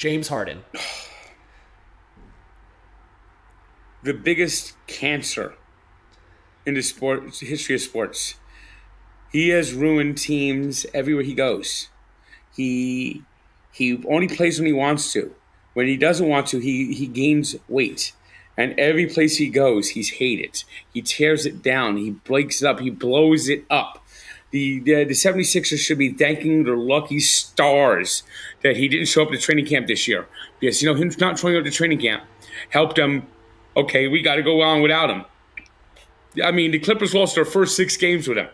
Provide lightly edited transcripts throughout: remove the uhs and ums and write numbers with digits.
James Harden. The biggest cancer in the history of sports. He has ruined teams everywhere he goes. He only plays when he wants to. When he doesn't want to, he gains weight. And every place he goes, he's hated. He tears it down. He breaks it up. He blows it up. The 76ers should be thanking their lucky stars that he didn't show up to training camp this year. Because, him not showing up to training camp helped them. Okay, we got to go on without him. I mean, the Clippers lost their first 6 games with him.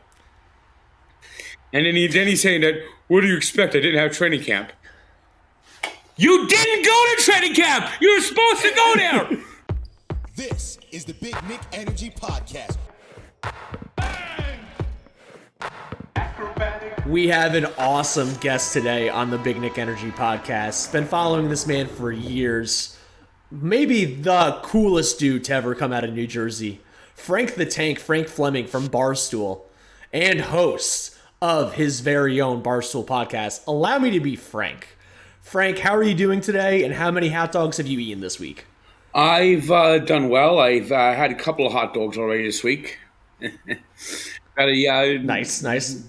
And then he's saying that, what do you expect? I didn't have training camp. You didn't go to training camp! You were supposed to go there! This is the Big Nick Energy Podcast. We have an awesome guest today on the Big Nick Energy Podcast. Been following this man for years. Maybe the coolest dude to ever come out of New Jersey. Frank the Tank, Frank Fleming from Barstool, and host of his very own Barstool podcast. Allow me to be Frank. Frank, how are you doing today, and how many hot dogs have you eaten this week? I've done well. I've had a couple of hot dogs already this week. Nice.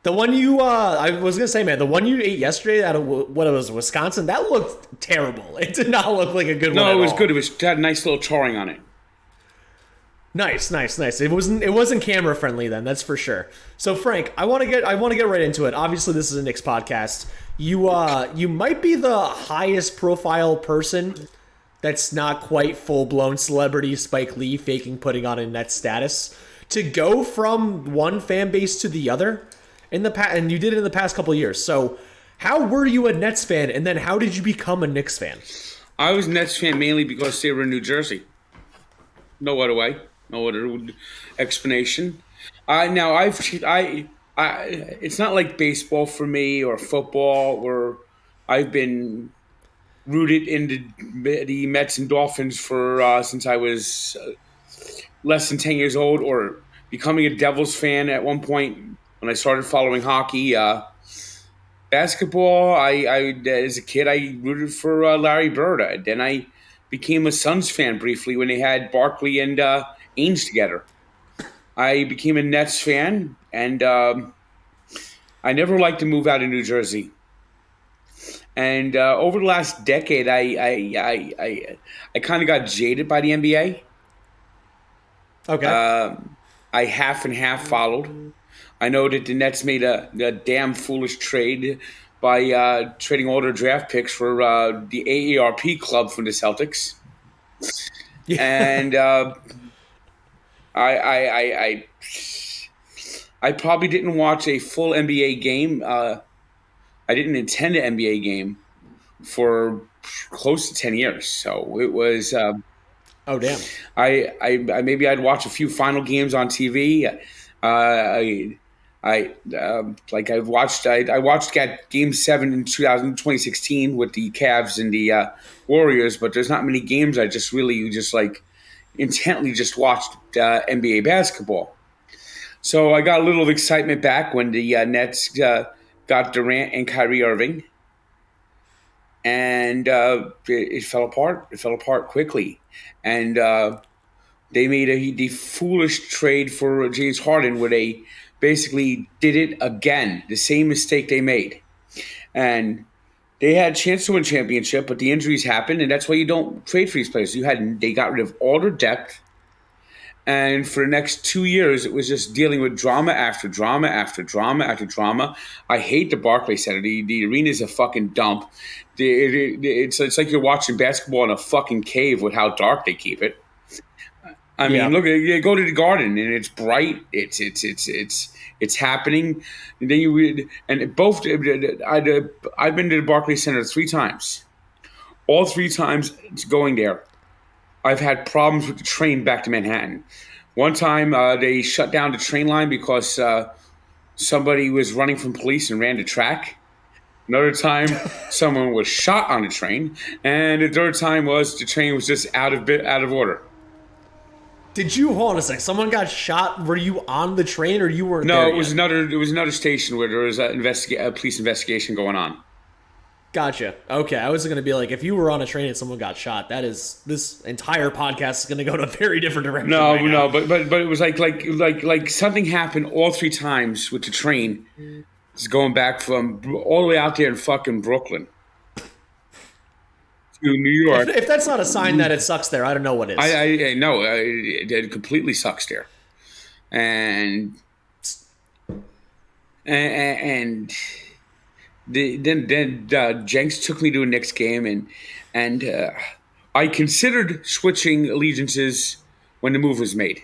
The one you, I was going to say, man, the one you ate yesterday out of, what it was, Wisconsin, that looked terrible. It did not look like a good one at all. No, it was good. It had a nice little charring on it. Nice. It wasn't camera friendly then, that's for sure. So Frank, I want to get right into it. Obviously, this is a Knicks podcast. You might be the highest profile person that's not quite full blown celebrity Spike Lee faking putting on a Nets status to go from one fan base to the other in the past, and you did it in the past couple of years. So how were you a Nets fan, and then how did you become a Knicks fan? I was a Nets fan mainly because they were in New Jersey. No other way. No other explanation. It's not like baseball for me or football where I've been rooted in the Mets and Dolphins for since I was less than 10 years old, or becoming a Devils fan at one point when I started following hockey. Basketball, I as a kid, I rooted for Larry Bird. Then I became a Suns fan briefly when they had Barkley and Ainge together. I became a Nets fan, and I never liked to move out of New Jersey. And over the last decade, I kind of got jaded by the NBA. Okay. I half and half followed. I know that the Nets made a damn foolish trade by trading all their draft picks for the AARP club from the Celtics. Yeah. And I probably didn't watch a full NBA game. I didn't attend an NBA game for close to 10 years. So it was. Oh damn! I maybe I'd watch a few final games on TV. I watched Game 7 in 2016 with the Cavs and the Warriors, but there's not many games I just really intently just watched NBA basketball. So I got a little excitement back when the Nets got Durant and Kyrie Irving, and it fell apart. It fell apart quickly, and they made the foolish trade for James Harden, where they basically did it again, the same mistake they made, and they had a chance to win championship, but the injuries happened, and that's why you don't trade for these players. They got rid of all their depth. And for the next 2 years, it was just dealing with drama after drama after drama after drama. I hate the Barclays Center. The arena is a fucking dump. It's like you're watching basketball in a fucking cave with how dark they keep it. I mean, look, you go to the Garden and it's bright. It's happening. And then I've been to the Barclays Center 3 times. All 3 times it's going there, I've had problems with the train back to Manhattan. One time they shut down the train line because somebody was running from police and ran the track. Another time, someone was shot on the train. And the third time was the train was just out of order. Did you hold on a sec? Someone got shot. Were you on the train or you weren't? No, there it was yet? another station where there was a police investigation going on. Gotcha. Okay, I was going to be like, if you were on a train and someone got shot, this entire podcast is going to go to a very different direction. No, right now. no, but it was like something happened all 3 times with the train. It's going back from all the way out there in fucking Brooklyn to New York. If that's not a sign that it sucks there, I don't know what is. I know it completely sucks there, and then Jenks took me to a Knicks game, and I considered switching allegiances when the move was made,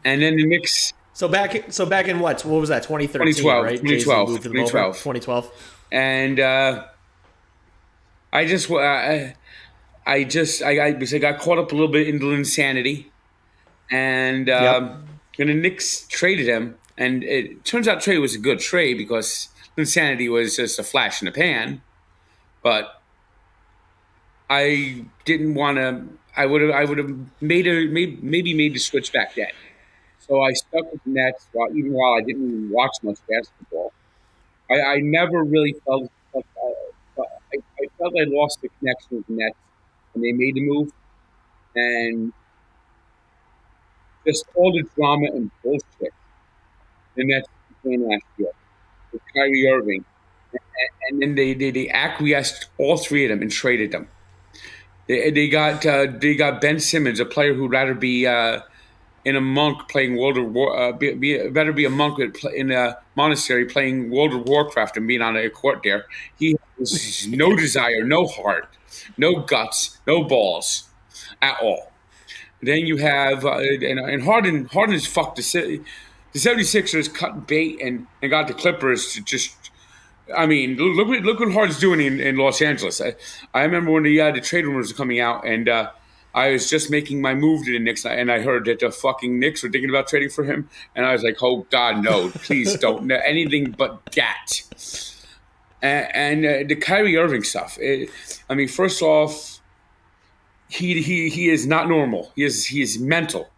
and then the Knicks. So back in what was that? 2013, 2012, right? 2012, Jay-Z moved them 2012. over. 2012. And I got caught up a little bit in the insanity, and the Knicks traded him, and it turns out trade was a good trade because insanity was just a flash in the pan, but I didn't want to. I would have maybe made the switch back then. So I stuck with the Nets even while I didn't even watch much basketball. I never really felt I felt I lost the connection with the Nets when they made the move, and just all the drama and bullshit the Nets became last year with Kyrie Irving, and then they acquiesced all 3 of them and traded them. They got Ben Simmons, a player who'd rather be in a monk playing World of War, better be a monk in a monastery playing World of Warcraft than being on a court there. He has no desire, no heart, no guts, no balls at all. Then you have and Harden has fucked the 76ers cut bait and got the Clippers to just. I mean, look what Harden's doing in Los Angeles. I remember when the trade rumors were coming out, and I was just making my move to the Knicks, and I heard that the fucking Knicks were thinking about trading for him, and I was like, oh God, no, please don't, no, anything but that. And the Kyrie Irving stuff. First off, he is not normal. He is mental.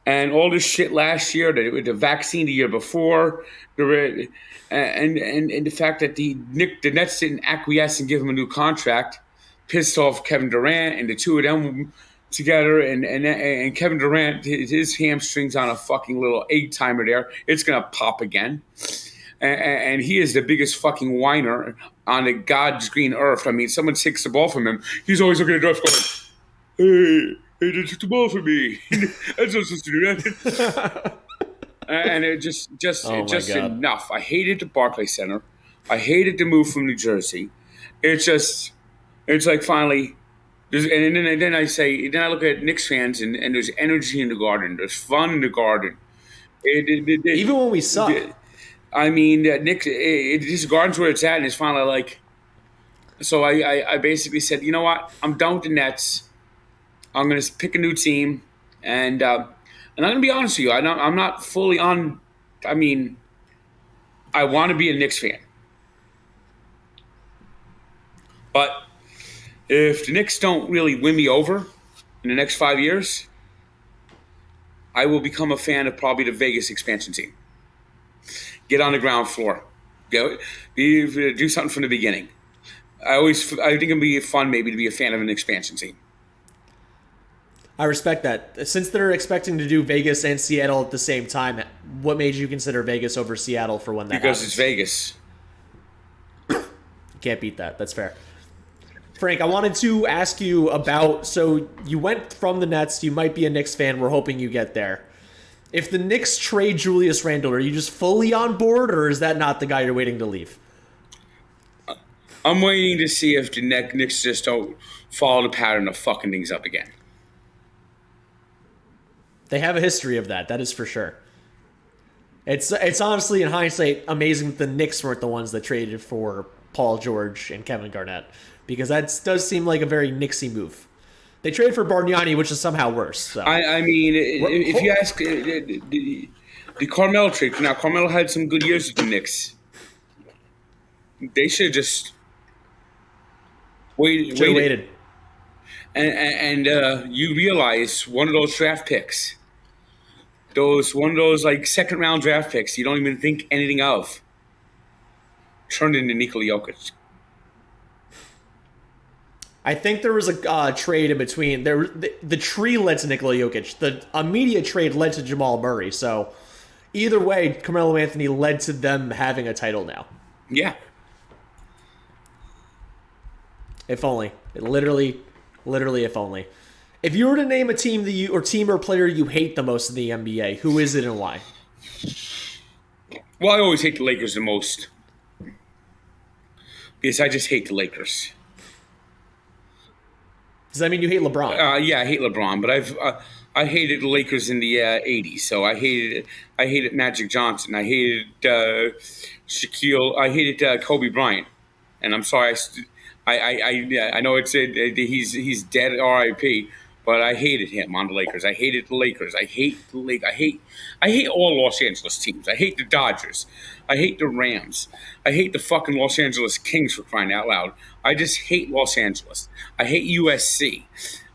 And all this shit last year, the vaccine the year before, and the fact that the Nets didn't acquiesce and give him a new contract, pissed off Kevin Durant and the 2 of them together, and Kevin Durant, his hamstrings on a fucking little egg timer there, it's gonna pop again, and he is the biggest fucking whiner on the God's green earth. I mean, someone takes the ball from him, he's always looking at the draft going, hey, they took the ball from me. That's not supposed to do that. And it just enough. I hated the Barclays Center. I hated the move from New Jersey. It's like finally, then I look at Knicks fans and there's energy in the garden. There's fun in the garden. Even when we suck. I mean, Knicks, this garden's where it's at, and it's finally like. So I basically said, you know what? I'm done with the Nets. I'm going to pick a new team, and I'm going to be honest with you. I'm not fully on. I mean, I want to be a Knicks fan, but if the Knicks don't really win me over in the next 5 years, I will become a fan of probably the Vegas expansion team. Get on the ground floor, do something from the beginning. I think it'd be fun maybe to be a fan of an expansion team. I respect that. Since they're expecting to do Vegas and Seattle at the same time, what made you consider Vegas over Seattle for when that Because happens? it's Vegas. Can't beat that. That's fair. Frank, I wanted to ask you about, so you went from the Nets, you might be a Knicks fan, we're hoping you get there. If the Knicks trade Julius Randle, are you just fully on board, or is that not the guy you're waiting to leave? I'm waiting to see if the Knicks just don't follow the pattern of fucking things up again. They have a history of that is for sure. It's honestly, in hindsight, amazing that the Knicks weren't the ones that traded for Paul George and Kevin Garnett, because that does seem like a very Knicksy move. They traded for Bargnani, which is somehow worse. So. I mean, if you ask the Carmelo trade, now Carmelo had some good years with the Knicks. They should have just waited. And you realize one of those draft picks, one of those like second round draft picks, you don't even think anything of. turned into Nikola Jokic. I think there was a trade in between. The tree led to Nikola Jokic. The immediate trade led to Jamal Murray. So either way, Carmelo Anthony led to them having a title now. Yeah. If only. Literally, if only. If you were to name a team team or player you hate the most in the NBA, who is it and why? Well, I always hate the Lakers the most. Because I just hate the Lakers. Does that mean you hate LeBron? Yeah, I hate LeBron, but I hated the Lakers in the '80s. So I hated Magic Johnson. I hated Shaquille. I hated Kobe Bryant. And I'm sorry, I know he's dead, R.I.P. But I hated him on the Lakers. I hated the Lakers. I hate the league. I hate all Los Angeles teams. I hate the Dodgers. I hate the Rams. I hate the fucking Los Angeles Kings, for crying out loud. I just hate Los Angeles. I hate USC.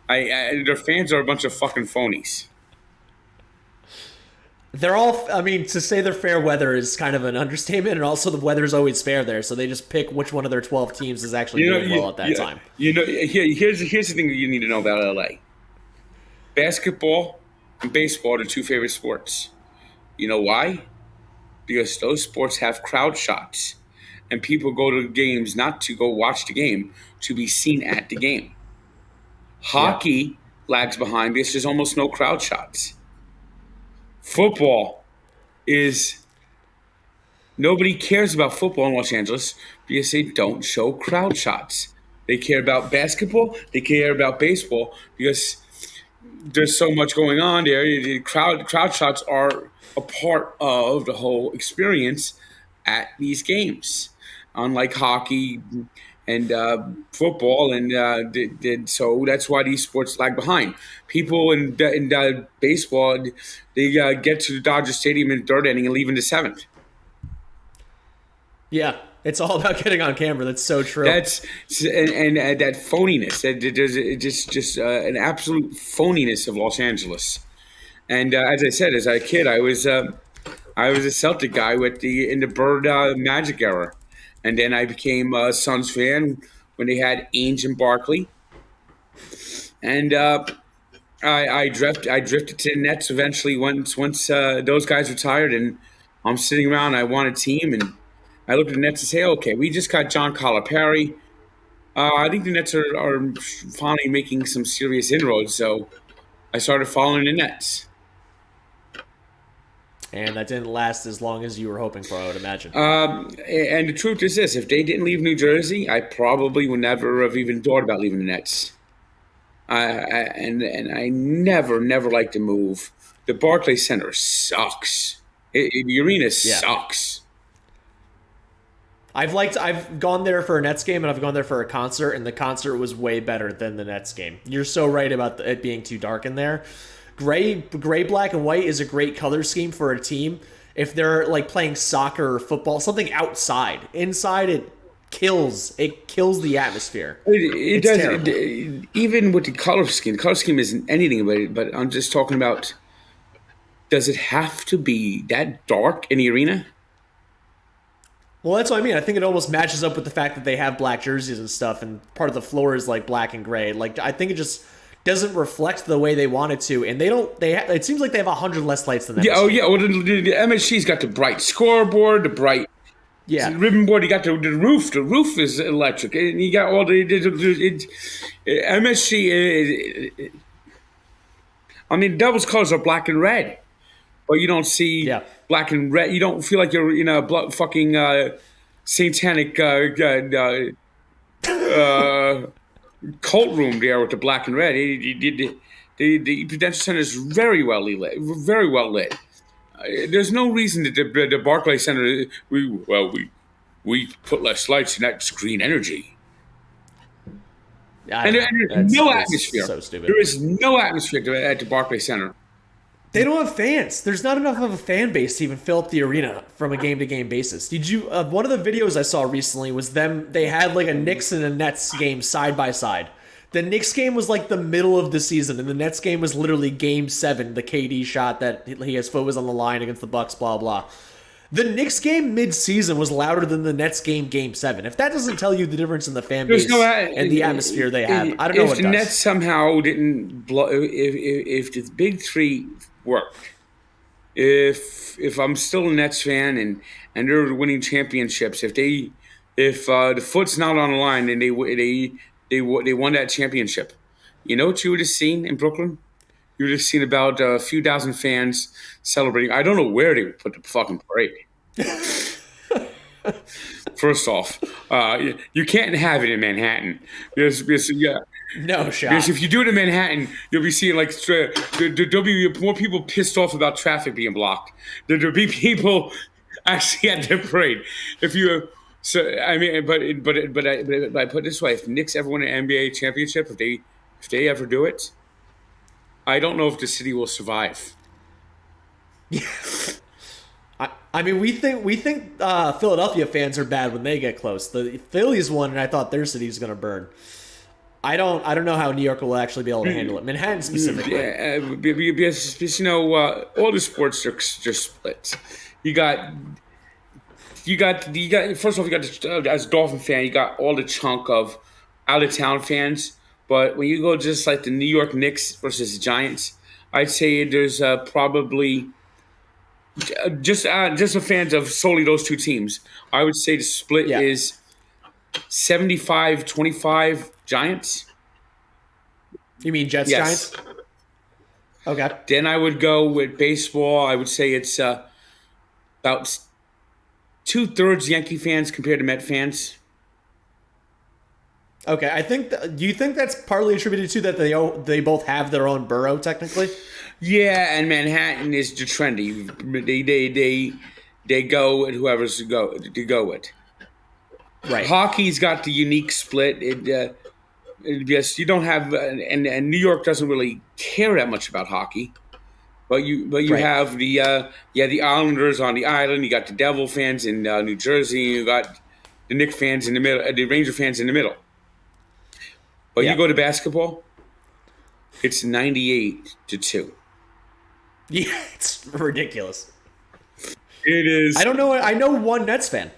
Their fans are a bunch of fucking phonies. They're all, I mean, to say they're fair weather is kind of an understatement, and also the weather's always fair there, so they just pick which one of their 12 teams is actually doing well at that time. Here's the thing that you need to know about LA. Basketball and baseball are the two favorite sports. You know why? Because those sports have crowd shots. And people go to games not to go watch the game, to be seen at the game. Hockey lags behind because there's almost no crowd shots. Football is... Nobody cares about football in Los Angeles because they don't show crowd shots. They care about basketball. They care about baseball because... There's so much going on there. The crowd shots are a part of the whole experience at these games, unlike hockey and football. And so that's why these sports lag behind. People in baseball, they get to the Dodger Stadium in the third inning and leave in the seventh. Yeah. It's all about getting on camera. That's so true. That's and that phoniness. There's just an absolute phoniness of Los Angeles. And as I said, as a kid, I was a Celtic guy in the Bird Magic era, and then I became a Suns fan when they had Ainge and Barkley. And I drifted to the Nets eventually once those guys retired, and I'm sitting around. I want a team and. I look at the Nets and say, okay, we just got John Calipari. I think the Nets are finally making some serious inroads, so I started following the Nets. And that didn't last as long as you were hoping for, I would imagine. And the truth is this, if they didn't leave New Jersey, I probably would never have even thought about leaving the Nets. And I never liked the move. The Barclays Center sucks. The arena sucks. I've gone there for a Nets game and I've gone there for a concert, and the concert was way better than the Nets game. You're so right about it being too dark in there. Gray, black, and white is a great color scheme for a team if they're like playing soccer or football, something outside. Inside, it kills the atmosphere. It does. Even with the color scheme isn't anything but I'm just talking about, does it have to be that dark in the arena? Well, that's what I mean. I think it almost matches up with the fact that they have black jerseys and stuff, and part of the floor is like black and gray. Like, I think it just doesn't reflect the way they want it to, and it seems like they have 100 less lights than that. Yeah, well, the MSG's got the bright scoreboard, the bright ribbon board. You got the roof. The roof is electric, and you got all the MSG. I mean, Devils colors are black and red. But you don't see black and red. You don't feel like you're in a fucking satanic cult room there with the black and red. The Prudential Center is very well lit. There's no reason that the Barclays Center. We put less lights in that green energy. And there's no atmosphere. So stupid. There is no atmosphere at the Barclays Center. They don't have fans. There's not enough of a fan base to even fill up the arena from a game-to-game basis. Did you? One of the videos I saw recently was them. They had like a Knicks and a Nets game side by side. The Knicks game was like the middle of the season, and the Nets game was literally Game 7, the KD shot that his foot was on the line against the Bucks. Blah blah. The Knicks game mid-season was louder than the Nets game 7. If that doesn't tell you the difference in the fan base and the atmosphere they have, I don't know what does. If the Nets somehow didn't blow, if the big three worked, if I'm still a Nets fan and they're winning championships, if the foot's not on the line and they won that championship, you know what you would have seen in Brooklyn? You would have seen about a few thousand fans celebrating. I don't know where they would put the fucking parade. First off, you can't have it in Manhattan. Because no shot. Because if you do it in Manhattan, you'll be seeing like there'll be more people pissed off about traffic being blocked. There'll be people actually at the parade. If you, so I mean, but I put it this way: if the Knicks ever win an NBA championship, if they ever do it, I don't know if the city will survive. I mean, we think Philadelphia fans are bad when they get close. The Phillies won, and I thought their city's going to burn. I don't know how New York will actually be able to handle it. Manhattan specifically. Yeah, because you know all the sports are just split. You got. First off, you got as a Dolphin fan, you got all the chunk of out of town fans. But when you go just like the New York Knicks versus the Giants, I'd say there's probably just the fans of solely those two teams. I would say the split is 75-25 Giants. You mean Jets, yes. Giants? Okay. Then I would go with baseball. I would say it's about 2/3 Yankee fans compared to Met fans. Okay, I think. Do you think that's partly attributed to that they both have their own borough technically? Yeah, and Manhattan is the trendy. They go with whoever's to go with. Right. Hockey's got the unique split. Yes, you don't have, and New York doesn't really care that much about hockey. But you right. have the Islanders on the island. You got the Devil fans in New Jersey. You got the Knicks fans in the middle. The Ranger fans in the middle. But you go to basketball, it's 98-2. Yeah, it's ridiculous. It is. I don't know. I know one Nets fan.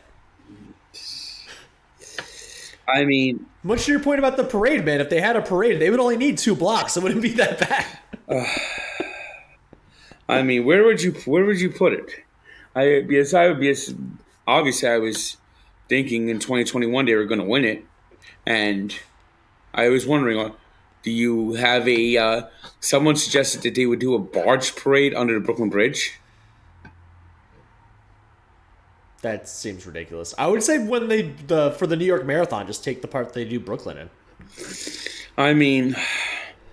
I mean, much to your point about the parade, man. If they had a parade, they would only need 2 blocks. It wouldn't be that bad. I mean, where would you put it? Obviously I was thinking in 2021 they were going to win it, and I was wondering, do you have someone suggested that they would do a barge parade under the Brooklyn Bridge? That seems ridiculous. I would say when for the New York Marathon, just take the part they do Brooklyn in. I mean,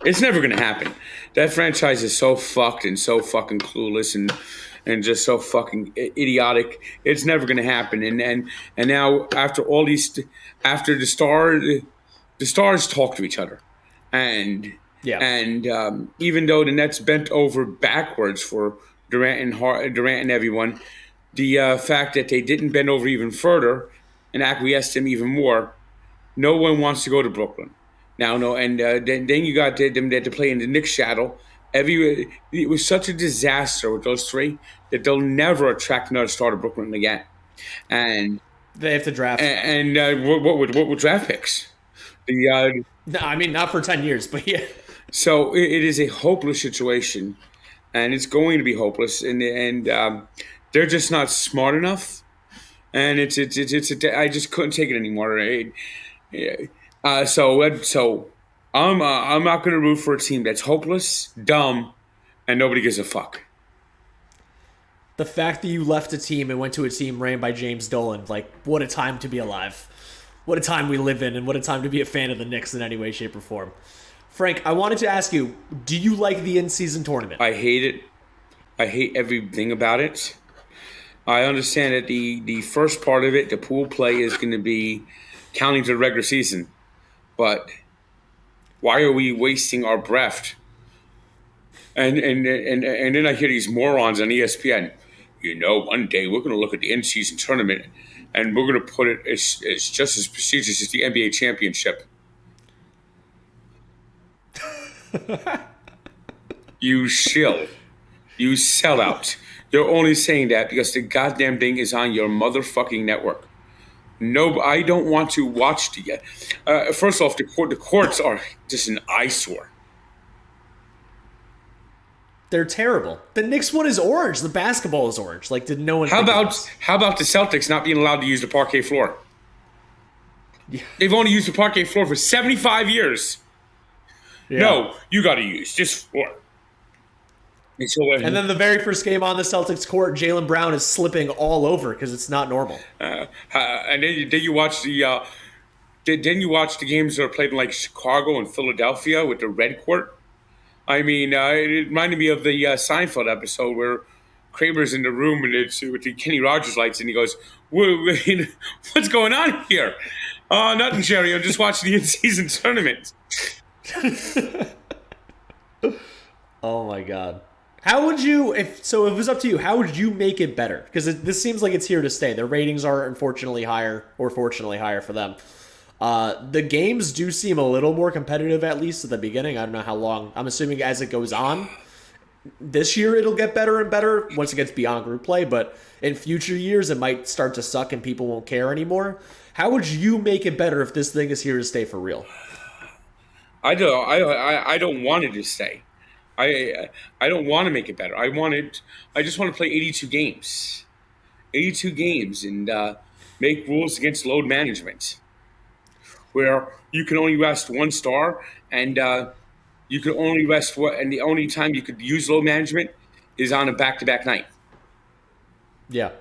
it's never going to happen. That franchise is so fucked and so fucking clueless and just so fucking idiotic. It's never going to happen. And now after all these, after the stars talk to each other, and even though the Nets bent over backwards for Durant and everyone, the fact that they didn't bend over even further and acquiesced him even more, no one wants to go to Brooklyn. Now, no, and then you got them to play in the Knicks shadow. It was such a disaster with those three that they'll never attract another star to Brooklyn again. And they have to draft. And what would draft picks? No, I mean, not for 10 years, but yeah. So it is a hopeless situation, and it's going to be hopeless, and they're just not smart enough, and I just couldn't take it anymore. So I'm not going to root for a team that's hopeless, dumb, and nobody gives a fuck. The fact that you left a team and went to a team ran by James Dolan, like, what a time to be alive. What a time we live in, and what a time to be a fan of the Knicks in any way, shape, or form. Frank, I wanted to ask you, do you like the in-season tournament? I hate it. I hate everything about it. I understand that the first part of it, the pool play, is going to be counting to the regular season. But why are we wasting our breath? And then I hear these morons on ESPN. You know, one day we're going to look at the in-season tournament and we're going to put it as just as prestigious as the NBA championship. You shill. You sell out. You're only saying that because the goddamn thing is on your motherfucking network. No, I don't want to watch the. First off, the courts are just an eyesore. They're terrible. The Knicks one is orange. The basketball is orange. Like, did no one? How about the Celtics not being allowed to use the parquet floor? Yeah. They've only used the parquet floor for 75 years. Yeah. No, you got to use this floor. And then the very first game on the Celtics court, Jaylen Brown is slipping all over because it's not normal. And then did you watch the? Didn't you watch the games that are played in like Chicago and Philadelphia with the red court? I mean, it reminded me of the Seinfeld episode where Kramer's in the room and it's with the Kenny Rogers lights, and he goes, "What's going on here?" Nothing, Jerry. I'm just watching the in-season tournament. Oh my God. How would you, if it was up to you, how would you make it better? Because this seems like it's here to stay. Their ratings are unfortunately higher, or fortunately higher for them. The games do seem a little more competitive, at least at the beginning. I don't know how long. I'm assuming as it goes on, this year it'll get better and better once it gets beyond group play. But in future years, it might start to suck and people won't care anymore. How would you make it better if this thing is here to stay for real? I don't want it to stay. I don't want to make it better. I just want to play 82 games. 82 games and make rules against load management where you can only rest one star and you can only rest and the only time you could use load management is on a back-to-back night. Yeah.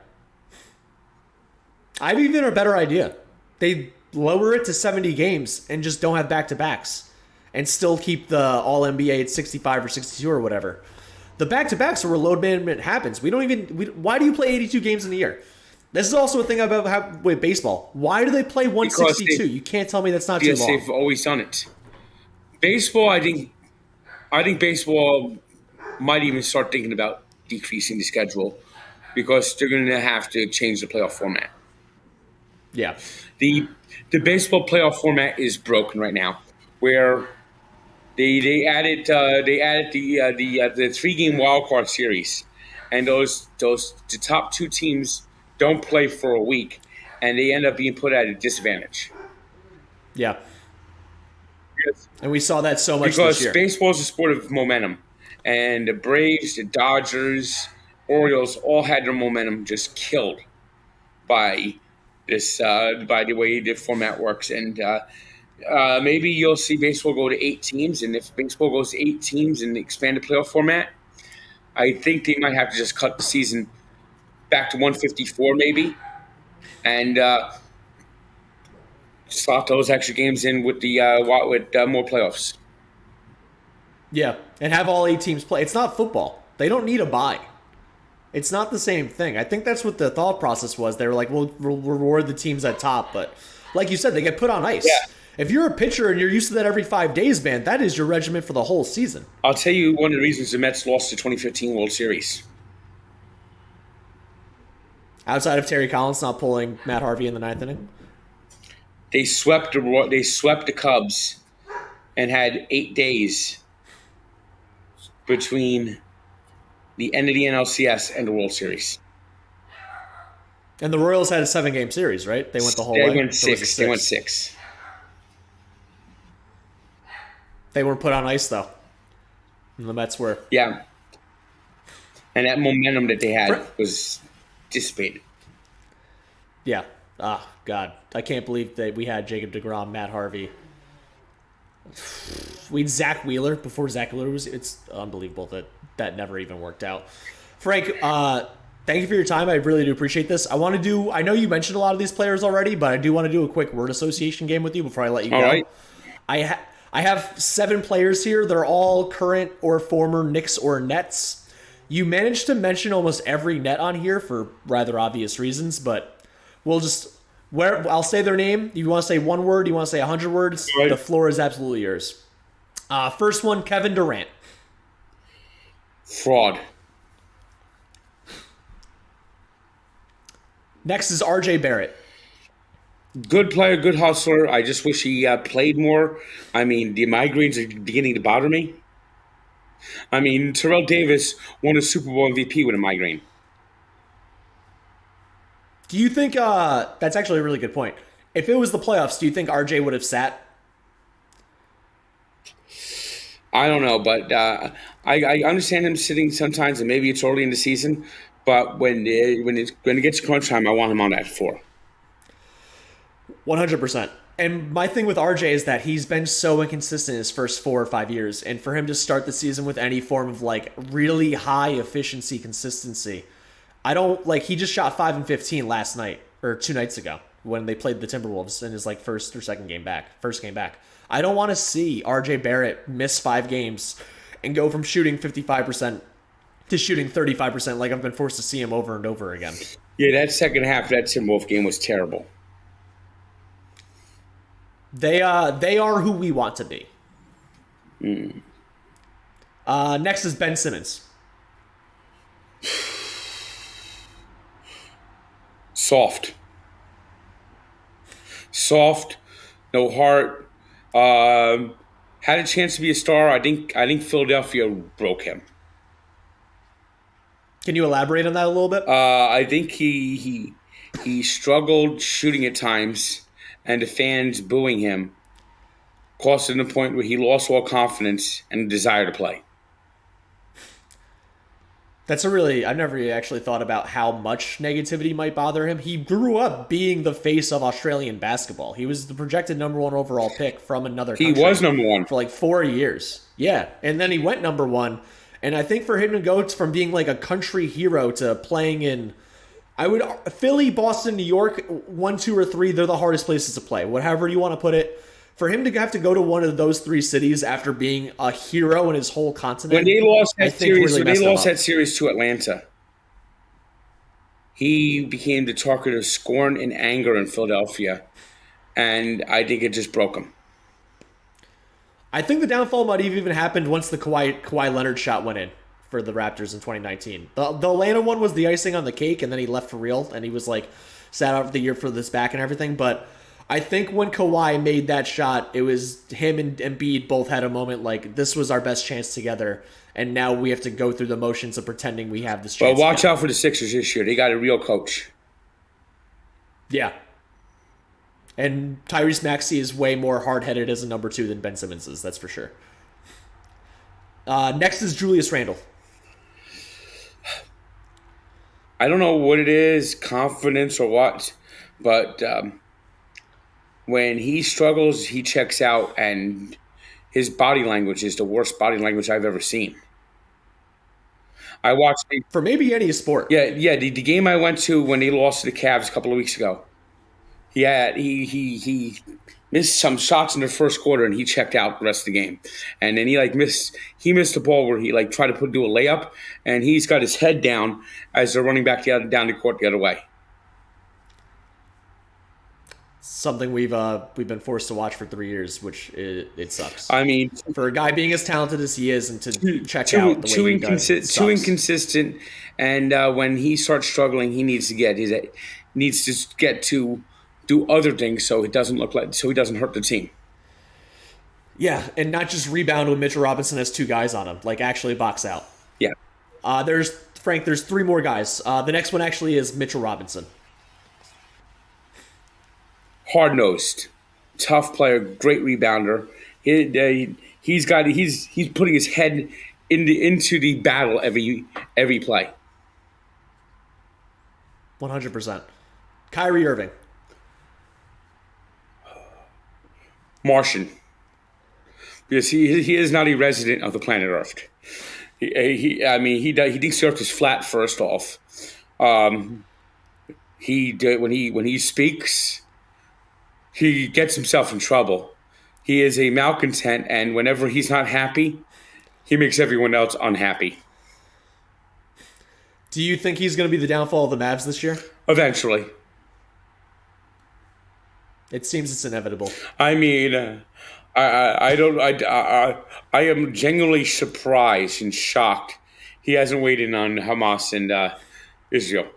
I've even a better idea. They lower it to 70 games and just don't have back-to-backs. And still keep the All-NBA at 65 or 62 or whatever. The back-to-backs are where load management happens. Why do you play 82 games in a year? This is also a thing about with baseball. Why do they play 162? You can't tell me that's not too long. They've always done it. Baseball, I think baseball might even start thinking about decreasing the schedule because they're going to have to change the playoff format. Yeah. The baseball playoff format is broken right now, where they added the 3-game wild card series, and the top 2 teams don't play for a week, and they end up being put at a disadvantage. Yeah, and we saw that so much because this year. Baseball is a sport of momentum, and the Braves, the Dodgers, Orioles all had their momentum just killed by the way the format works, and maybe you'll see baseball go to 8 teams, and if baseball goes to 8 teams and expand the playoff format, I think they might have to just cut the season back to 154 maybe, and slot those extra games in with more playoffs. Yeah, and have all 8 teams play. It's not football. They don't need a bye. It's not the same thing. I think that's what the thought process was. They were like, we'll reward the teams at top, but like you said, they get put on ice. Yeah. If you're a pitcher and you're used to that every 5 days, man, that is your regimen for the whole season. I'll tell you one of the reasons the Mets lost the 2015 World Series. Outside of Terry Collins not pulling Matt Harvey in the 9th inning? They swept the Cubs and had 8 days between the end of the NLCS and the World Series. And the Royals had a 7-game series, right? They went the whole way? They went 6. They went 6. They weren't put on ice, though. And the Mets were. Yeah. And that momentum that they had was dissipated. Yeah. Ah, God. I can't believe that we had Jacob deGrom, Matt Harvey. We had Zach Wheeler before Zach Wheeler was. It's unbelievable that never even worked out. Frank, thank you for your time. I really do appreciate this. I know you mentioned a lot of these players already, but I do want to do a quick word association game with you before I let you go. All right. I have 7 players here. They're all current or former Knicks or Nets. You managed to mention almost every Net on here for rather obvious reasons, but I'll say their name. You want to say 1 word? You want to say 100 words? Right. The floor is absolutely yours. First one, Kevin Durant. Fraud. Next is RJ Barrett. Good player, good hustler. I just wish he played more. I mean, the migraines are beginning to bother me. I mean, Terrell Davis won a Super Bowl MVP with a migraine. Do you think that's actually a really good point? If it was the playoffs, do you think RJ would have sat? I don't know, but I understand him sitting sometimes, and maybe it's early in the season. But when it gets crunch time, I want him on that floor. 100%. And my thing with RJ is that he's been so inconsistent his first 4 or 5 years, and for him to start the season with any form of like really high efficiency consistency, I don't like. He just shot 5 and 15 last night or 2 nights ago when they played the Timberwolves in his like first game back. I don't want to see RJ Barrett miss 5 games and go from shooting 55% to shooting 35% like I've been forced to see him over and over again. Yeah, that second half of that Timberwolf game was terrible. They are who we want to be. Next is Ben Simmons. Soft, no heart. Had a chance to be a star. I think Philadelphia broke him. Can you elaborate on that a little bit? I think he struggled shooting at times, and the fans booing him caused him to the point where he lost all confidence and desire to play. I've never actually thought about how much negativity might bother him. He grew up being the face of Australian basketball. He was the projected number 1 overall pick from another country. He was number 1 for like 4 years. Yeah, and then he went number 1. And I think for him to go from being like a country hero to playing in, Philly, Boston, New York, 1, 2, or 3, they're the hardest places to play. Whatever you want to put it. For him to have to go to one of those 3 cities after being a hero in his whole continent, when they lost that series to Atlanta, he became the target of scorn and anger in Philadelphia, and I think it just broke him. I think the downfall might have even happened once the Kawhi Leonard shot went in for the Raptors in 2019. The Atlanta one was the icing on the cake, and then he left for real, and he was like sat out for the year for this back and everything, but I think when Kawhi made that shot, it was him and Embiid both had a moment like this was our best chance together, and now we have to go through the motions of pretending we have this chance. Well, watch out for the Sixers this year. They got a real coach. Yeah. And Tyrese Maxey is way more hard-headed as a number 2 than Ben Simmons is, that's for sure. Next is Julius Randle. I don't know what it is, confidence or what, but when he struggles, he checks out, and his body language is the worst body language I've ever seen. I watched for maybe any sport. Yeah. The game I went to when they lost to the Cavs a couple of weeks ago. He missed some shots in the first quarter, and he checked out the rest of the game. And then he missed the ball where he tried to do a layup, and he's got his head down as they're running back down the court the other way. Something we've been forced to watch for 3 years, which it sucks. I mean, for a guy being as talented as he is and to check out the way he does, too inconsistent. And when he starts struggling, he needs to get to do other things so he doesn't hurt the team. Yeah, and not just rebound when Mitchell Robinson has 2 guys on him, like actually box out. Yeah. There's 3 more guys. The next one actually is Mitchell Robinson. Hard-nosed, tough player, great rebounder. He's putting his head into the battle every play. 100%. Kyrie Irving. Martian. Because he is not a resident of the planet Earth. He thinks the Earth is flat. First off, when he speaks, he gets himself in trouble. He is a malcontent, and whenever he's not happy, he makes everyone else unhappy. Do you think he's going to be the downfall of the Mavs this year? Eventually. It seems it's inevitable. I mean, I am genuinely surprised and shocked he hasn't weighed in on Hamas and Israel.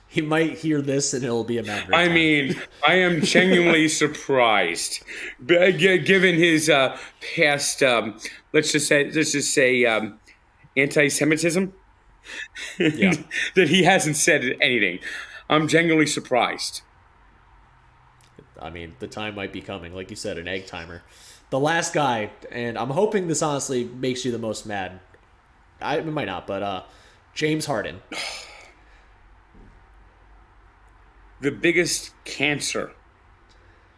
He might hear this and it'll be a matter of time. I mean, I am genuinely surprised, given his past. Let's just say anti-Semitism. Yeah. that he hasn't said anything. I'm genuinely surprised. I mean, the time might be coming. Like you said, an egg timer. The last guy, and I'm hoping this honestly makes you the most mad. It might not, but James Harden. The biggest cancer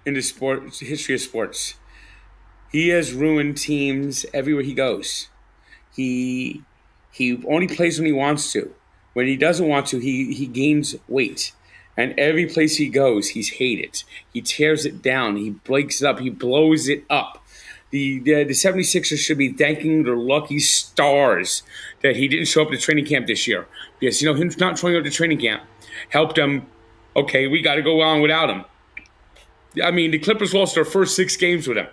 in the history of sports. He has ruined teams everywhere he goes. He only plays when he wants to. When he doesn't want to, he gains weight. And every place he goes, he's hated. He tears it down. He breaks it up. He blows it up. The 76ers should be thanking their lucky stars that he didn't show up to training camp this year. Because, him not showing up to training camp helped them. Okay, we got to go on without him. I mean, the Clippers lost their first 6 games with him.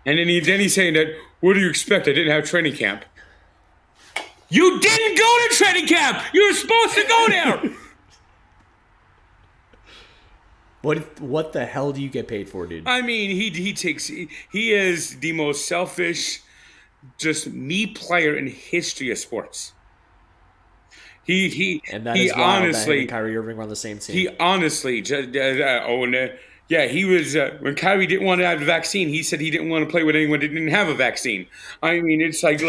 And then he's saying that, what do you expect? I didn't have training camp. You didn't go to training camp! You were supposed to go there! What the hell do you get paid for, dude? I mean, he is the most selfish, just me player in history of sports. And that is wild that him and Kyrie Irving were on the same team. He honestly, he was when Kyrie didn't want to have the vaccine. He said he didn't want to play with anyone that didn't have a vaccine. I mean, it's like,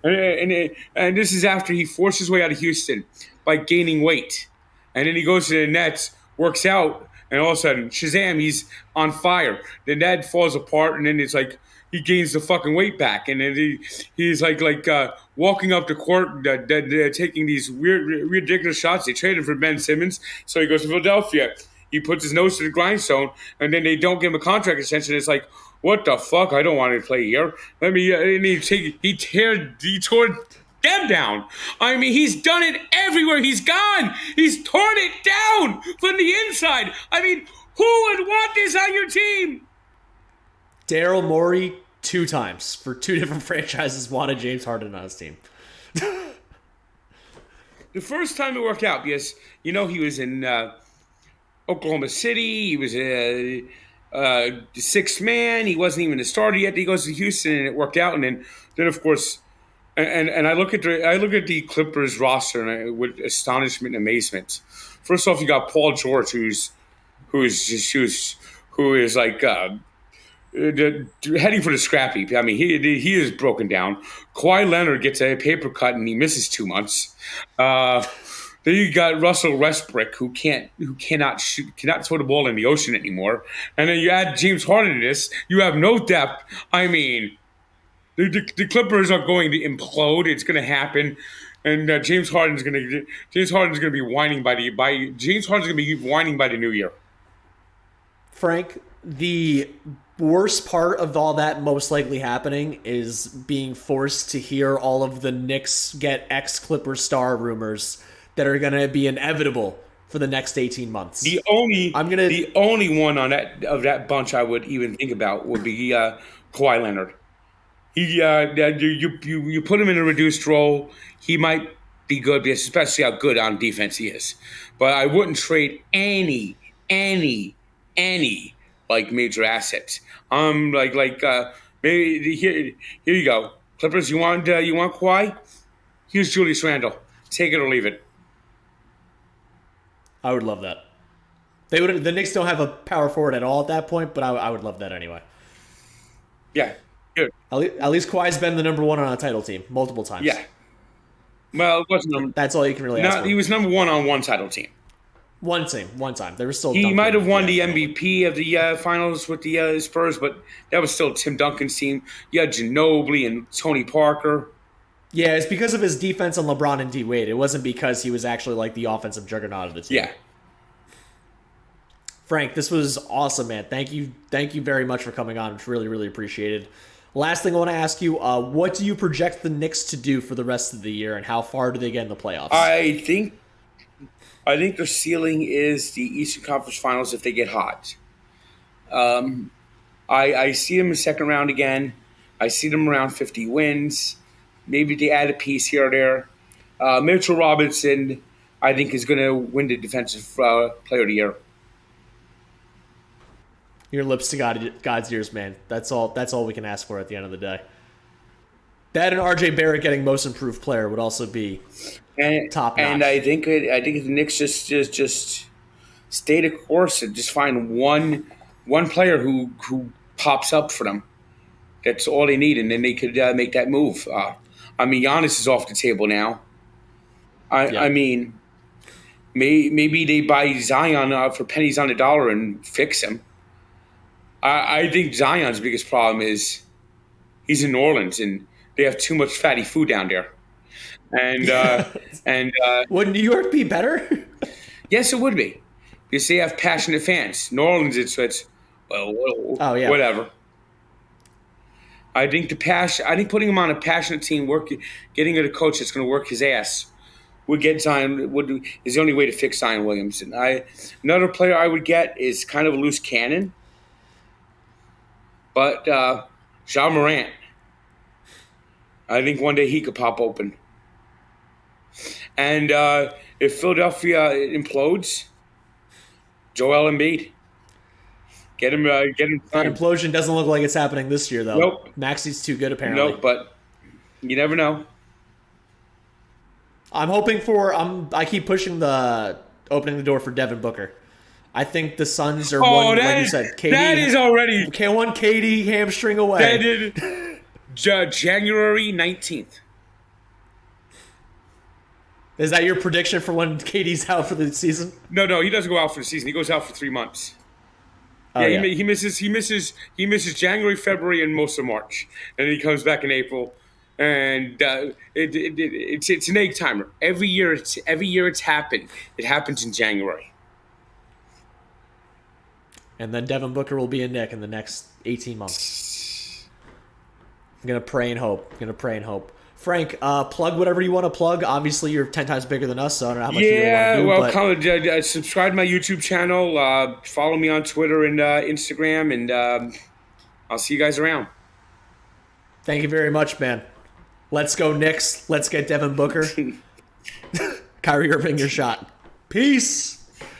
and this is after he forced his way out of Houston by gaining weight, and then he goes to the Nets, works out, and all of a sudden, shazam, he's on fire. Then that falls apart, and then it's like he gains the fucking weight back, and then he's like walking up the court, taking these weird, ridiculous shots. They traded for Ben Simmons, so he goes to Philadelphia. He puts his nose to the grindstone, and then they don't give him a contract extension. It's like, what the fuck? I don't want to play here. Let me. And he tore them down. I mean, he's done it everywhere he's gone. He's torn it down from the inside. I mean, who would want this on your team? Daryl Morey 2 times for 2 different franchises wanted James Harden on his team. The first time it worked out because, he was in Oklahoma City. He was a the 6th man. He wasn't even a starter yet. He goes to Houston and it worked out. And then of course, and I look at the Clippers roster with astonishment and amazement. First off, you got Paul George, who is like heading for the scrappy. I mean, he is broken down. Kawhi Leonard gets a paper cut and he misses 2 months. Then you got Russell Westbrook, who cannot throw the ball in the ocean anymore. And then you add James Harden to this. You have no depth. I mean, the Clippers are going to implode. It's going to happen. And James Harden's going to be whining by the new year. Frank, the worst part of all that most likely happening is being forced to hear all of the Knicks get ex-Clipper star rumors that are going to be inevitable for the next 18 months. The only one on that bunch I would even think about would be Kawhi Leonard. You put him in a reduced role, he might be good, especially how good on defense he is. But I wouldn't trade any like major assets. Maybe here you go, Clippers. You want Kawhi? Here's Julius Randle. Take it or leave it. I would love that. The Knicks don't have a power forward at all at that point, but I would love that anyway. Yeah, good. At least Kawhi's been the number 1 on a title team multiple times. Yeah. Well, it wasn't. That's all you can really ask for. He was number 1 on one title team. One time. They were still. He might have won the MVP of the finals with the Spurs, but that was still Tim Duncan's team. You had Ginobili and Tony Parker. Yeah, it's because of his defense on LeBron and D Wade. It wasn't because he was actually like the offensive juggernaut of the team. Yeah. Frank, this was awesome, man. Thank you very much for coming on. It's really, really appreciated. Last thing I want to ask you, what do you project the Knicks to do for the rest of the year, and how far do they get in the playoffs? I think their ceiling is the Eastern Conference Finals if they get hot. I see them in the second round again. I see them around 50 wins. Maybe they add a piece here or there. Mitchell Robinson, I think, is going to win the Defensive Player of the Year. Your lips to God's ears, man. That's all we can ask for at the end of the day. That and R.J. Barrett getting most improved player would also be top notch. And I think if the Knicks just stay the course and just find one player who pops up for them. That's all they need, and then they could make that move. I mean, Giannis is off the table now. I mean, maybe they buy Zion for pennies on the dollar and fix him. I think Zion's biggest problem is he's in New Orleans and they have too much fatty food down there. And would New York be better? Yes, it would be because they have passionate fans. New Orleans, it's whatever. I think putting him on a passionate team, getting a coach that's going to work his ass would get Zion. Is the only way to fix Zion Williamson. Another player I would get is kind of a loose cannon, but Ja Morant. I think one day he could pop open. And if Philadelphia implodes, Joel Embiid. Get him. That implosion doesn't look like it's happening this year, though. Nope. Maxi's too good, apparently. Nope, but you never know. I'm hoping I keep pushing opening the door for Devin Booker. I think the Suns are like you said, KD. That is already one KD hamstring away. That is January 19th. Is that your prediction for when KD's out for the season? No, he doesn't go out for the season. He goes out for 3 months. He misses January, February, and most of March, and then he comes back in April. And it's an egg timer. Every year it's happened. It happens in January. And then Devin Booker will be a Knick in the next 18 months. I'm gonna pray and hope. Frank, plug whatever you want to plug. Obviously, you're 10 times bigger than us, so I don't know how much you want to do. Subscribe to my YouTube channel. Follow me on Twitter and Instagram, and I'll see you guys around. Thank you very much, man. Let's go Knicks. Let's get Devin Booker. Kyrie Irving, your shot. Peace.